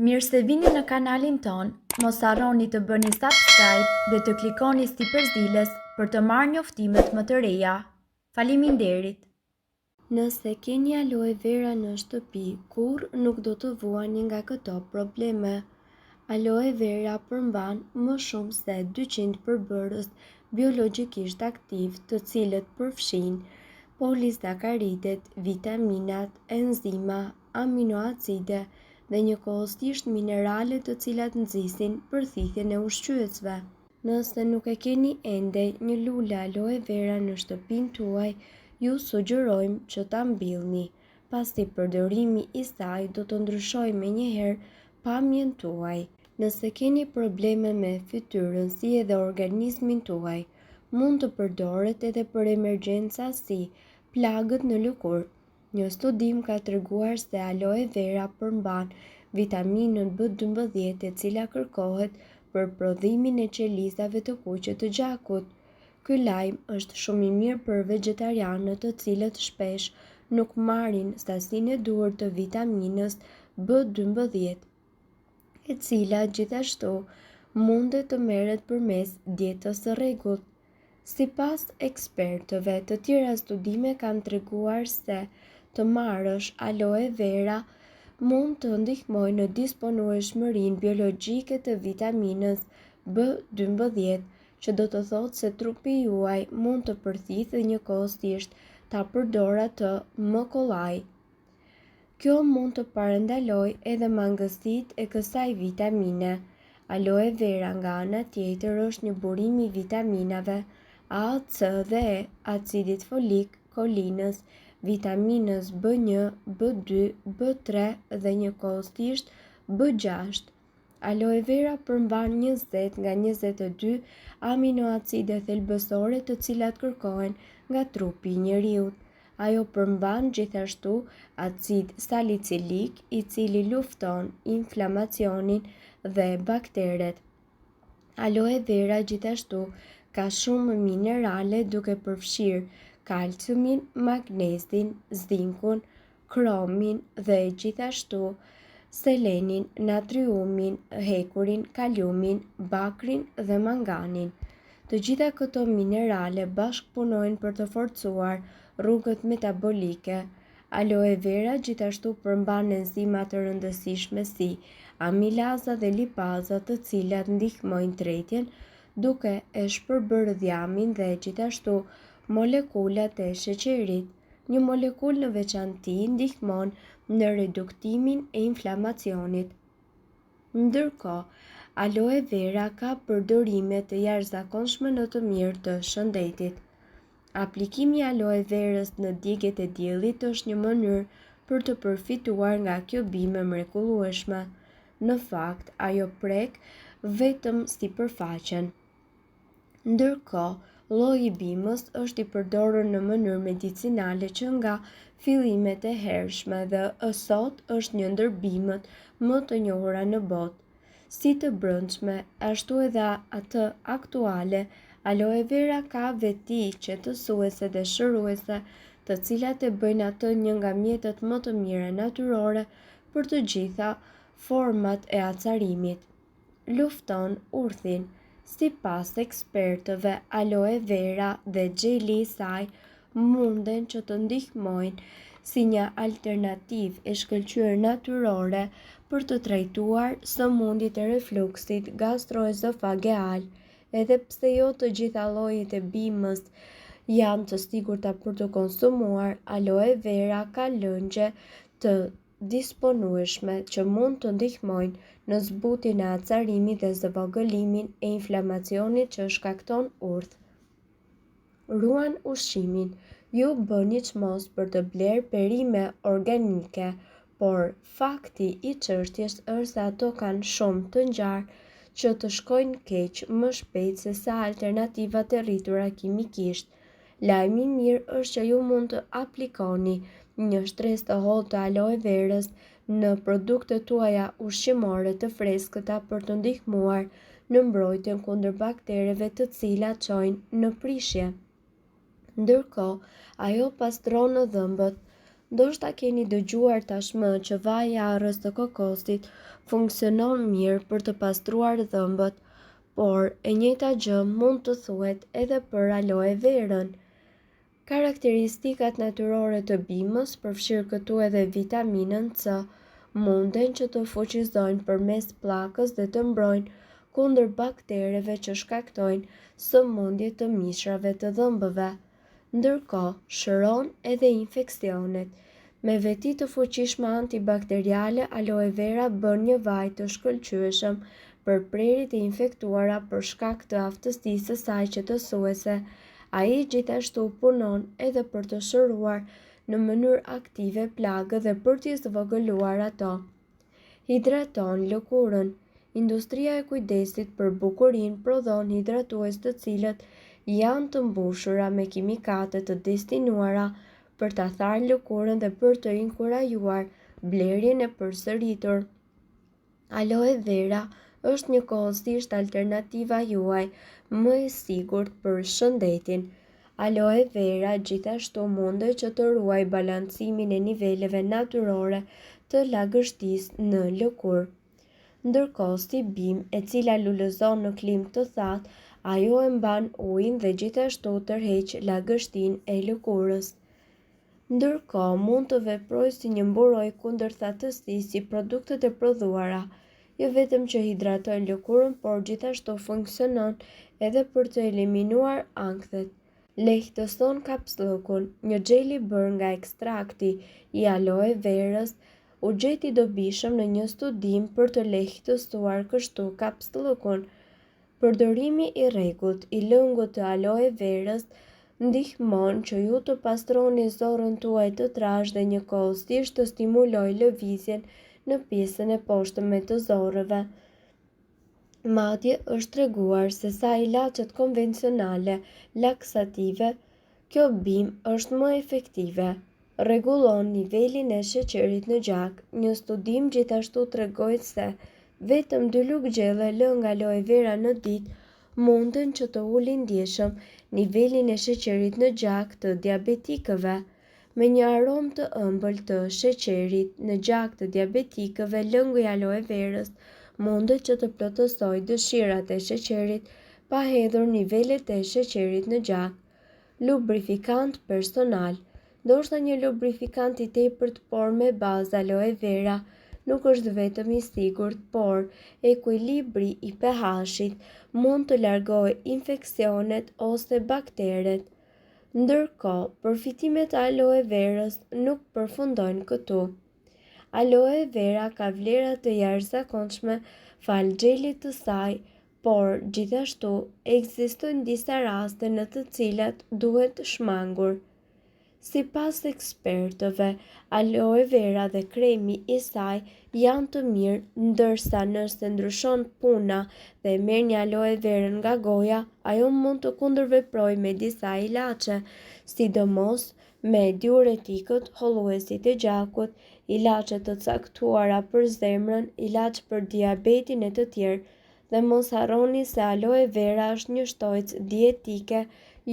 Mirë se vini në kanalin ton, mos harroni të bëni subscribe dhe të klikoni si përzdiles për të marrë njoftimet më të reja. Faleminderit! Nëse keni aloe vera në shtëpi, kur nuk do të vuani nga këto probleme. Aloe vera përmban më shumë se 200 përbërës biologjikisht aktiv, të cilët përfshijnë polisakaridet, vitaminat, enzima, aminoacide dhe njëkohësisht minerale të cilat nxisin përthithjen e ushqyesve. Nëse nuk e keni ende një lule aloe vera në shtëpinë tuaj, ju sugjerojmë që ta mbillni, pasi përdorimi i saj do të ndryshojë menjëherë pamjen tuaj. Nëse keni probleme me fytyrën si edhe organizmin tuaj, mund të përdoret edhe për emergjenca si plagët në lëkurë. Një studim ka treguar se aloe vera përmban vitaminën B12, e cila kërkohet për prodhimin e qelizave të kuqe të gjakut. Ky lajm është shumë i mirë për vegetarianët, të cilët shpesh nuk marrin sasinë e duhur të vitaminës B12, e cila gjithashtu mundet të merret përmes dietës së rregullt. Sipas ekspertëve, të tjera studime kanë treguar se të marrësh aloe vera mund të ndihmojë në disponueshmërinë biologjike të vitaminës B12, që do të thotë se trupi juaj mund të përthithë dhe njëkohësisht ta përdor atë më kollaj. Kjo mund të parandalojë edhe mangësitë e kësaj vitamine. Aloe vera nga ana tjetër është një burim i vitaminave A, C dhe E, acidit folik, kolinës, vitaminës B1, B2, B3 dhe njëkohësisht B6. Aloe vera përmban 20 nga 22 aminoacide thelbësore, të cilat kërkohen nga trupi i njeriut. Ajo përmban gjithashtu acid salicilik, i cili lufton inflamacionin dhe bakteret. Aloe vera gjithashtu ka shumë minerale, duke përfshirë kalciumin, magnezin, zinkun, kromin dhe gjithashtu selenin, natriumin, hekurin, kaliumin, bakrin dhe manganin. Të gjitha këto minerale bashkëpunojnë për të forcuar rrugët metabolike. Aloe vera gjithashtu përmban enzima të rëndësishme si amilaza dhe lipaza, të cilat ndihmojnë tretjen duke e shpërbërë dhjamin dhe gjithashtu molekulat e sheqerit. Një molekul në veçanti ndihmon në reduktimin e inflamacionit. Ndërkohë, aloe vera ka përdorime të jashtëzakonshme në të mirë të shëndetit. Aplikimi i aloe verës në djegjet e diellit është një mënyrë për të përfituar nga kjo bime mrekullueshme. Në fakt, ajo prek vetëm sipërfaqen. Ndërkohë, lloji i bimës është i përdorur në mënyrë medicinale që nga fillimet e hershme dhe sot është një ndër bimët më të njohura në botë. Si të brendshme, ashtu edhe atë aktuale, aloe vera ka veti qetësuese dhe shëruese, të cilat e bëjnë atë një nga mjetet më të mira natyrore për të gjitha format e acarimit. Lufton urthin. Sipas ekspertëve, aloe vera dhe xheli i saj munden që të ndihmojnë si një alternativë e shkëlqyer natyrore për të trajtuar sëmundjet e refluksit gastroezofageal. Edhe pse jo të gjitha llojet e bimës janë të sigurta për të konsumuar, aloe vera ka lëngje të disponueshme që mund të ndihmojnë në zbutjen e acarimit dhe zvogëlimin e inflamacionit që shkakton urth. Ruan ushqimin. Ju bëni çmos për të bler perime organike, por fakti i çështjes është se ato kanë shumë të ngjarë që të shkojnë keq më shpejt se sa alternativat e rritura kimikisht. Lajmi i mirë është që ju mund të aplikoni një shtresë të hollë të aloe verës në produktet tuaja ushqimore të freskëta për të ndihmuar në mbrojtjen kundër baktereve të cilat çojnë në prishje. Ndërkohë, ajo pastron dhëmbët, Ndoshta keni dëgjuar tashmë që vaji i arrës të kokosit funksionon mirë për të pastruar dhëmbët, por e njëjta gjë mund të thuhet edhe për aloe verën. Karakteristikat natyrore të bimës, përfshirë këtu edhe vitaminën C, munden që të fuqizojnë përmes pllakës dhe të mbrojnë kundër baktereve që shkaktojnë sëmundje të mishrave të dhëmbëve. Ndërkohë, shëron edhe infeksionet. Me veti të fuqishme antibakteriale, aloe vera bën një vaj të shkëlqyeshëm për prerit e infektuara për shkak të aftësisë së saj qetësuese. Ai gjithashtu punon edhe për të shëruar në mënyrë aktive plagët dhe për t'i zvogëluar ato. Hidraton lëkurën. Industria e kujdesit për bukurinë prodhon hidratues të cilët janë të mbushura me kimikate të destinuara për ta tharë lëkurën dhe për të inkurajuar blerjen e përsëritur. Aloe vera është njëkohësisht alternativa juaj më e sigurt për shëndetin. Aloe vera gjithashtu mundet që të ruaj balancimin e niveleve natyrore të lagështisë në lëkurë. Ndërkohë si bimë e cila lulëzon në klimë të thatë, ajo e mban ujin dhe gjithashtu tërheq lagështinë e lëkurës. Ndërkohë mund të veprojë si një mburojë kundër thatësisë si produktet e prodhuara, jo vetëm që hidratojnë lëkurën, por gjithashtu funksionon edhe për të eliminuar ankthet. Lehtëson kapslëkun. Një xheli bërë nga ekstrakti i aloe verës u gjeti dobishëm në një studim për të lehtësuar kështu kapslëkun. Përdorimi i rregullt i lëngut të aloe verës ndihmon që ju të pastroni zorën tuaj të trashë dhe njëkohësisht të stimulojë lëvizjen në pjesën e poshtme të zorrëve. Madje është treguar se sa ilaçet konvencionale laksative, kjo bimë është më efektive. Rregullon nivelin e sheqerit në gjak. Një studim gjithashtu tregoi se vetëm 2 lugë gjelle lëng aloe vera në ditë munden që të ulin ndjeshëm nivelin e sheqerit në gjak të diabetikëve. Me një aromë të ëmbël të sheqerit në gjak të diabetikëve, lëngu i aloe verës mundet që të plotësojë dëshirat e sheqerit pa hedhur nivelet e sheqerit në gjak. Lubrifikant personal. Ndoshta një lubrifikant i tepërt por me bazë aloe vera nuk është vetëm i sigurt, por ekuilibri i pH-it mund të largojë infeksionet ose bakteret. Ndërkohë, përfitimet e aloe verës nuk përfundojnë këtu. Aloe vera ka vlera të jashtëzakonshme fal xhelit të saj, por gjithashtu ekzistojnë disa raste në të cilat duhet shmangur. Sipas ekspertëve, aloe vera dhe kremi i saj janë të mirë, ndërsa nëse ndryshon puna dhe merr një aloe verën nga goja, ajo mund të kundërveprojë me disa ilaçe, sidomos me diuretikët, holluesit e gjakut, ilaçe të caktuara për zemrën, ilaç për diabetin e të tjerë, dhe mos harroni se aloe vera është një shtojcë dietike,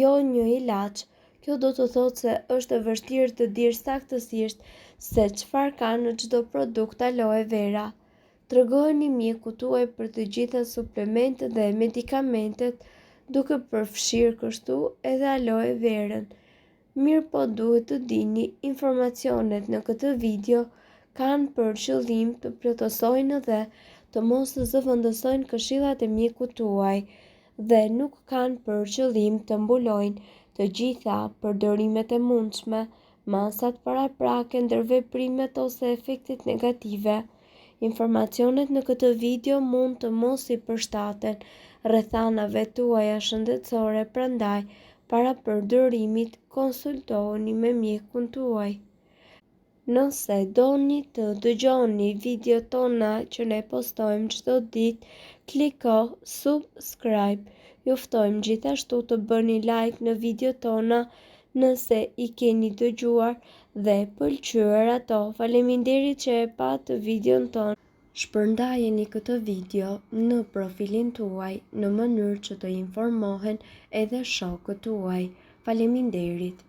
jo një ilaç. Kjo do të thotë se është e vështirë të dirë saktësisht se çfarë ka në çdo produkt aloe vera. Tregojeni mjekut tuaj për të gjitha suplementet dhe medikamentet, duke përfshirë kështu edhe aloe verën. Mirë po duhet të dini, informacionet në këtë video kanë për qëllim të plotësojnë dhe të mos zëvendësojnë këshillat e mjekut tuaj dhe nuk kanë për qëllim të mbulojnë të gjitha përdorimet e mundshme, masat paraprake, ndërveprimet ose efektet negative. Informacionet në këtë video mund të mos i përshtaten rrethanave tuaja shëndetësore, prandaj para përdorimit konsultohuni me mjekun tuaj. Nëse doni të dëgjoni video tona që ne postojmë çdo ditë, kliko subscribe. Ju ftojmë gjithashtu të bëni like në video tona nëse i keni dëgjuar dhe pëlqyer ato. Faleminderit që e pat videon ton. Shpërndajeni këtë video në profilin tuaj në mënyrë që të informohen edhe shokët tuaj. Faleminderit.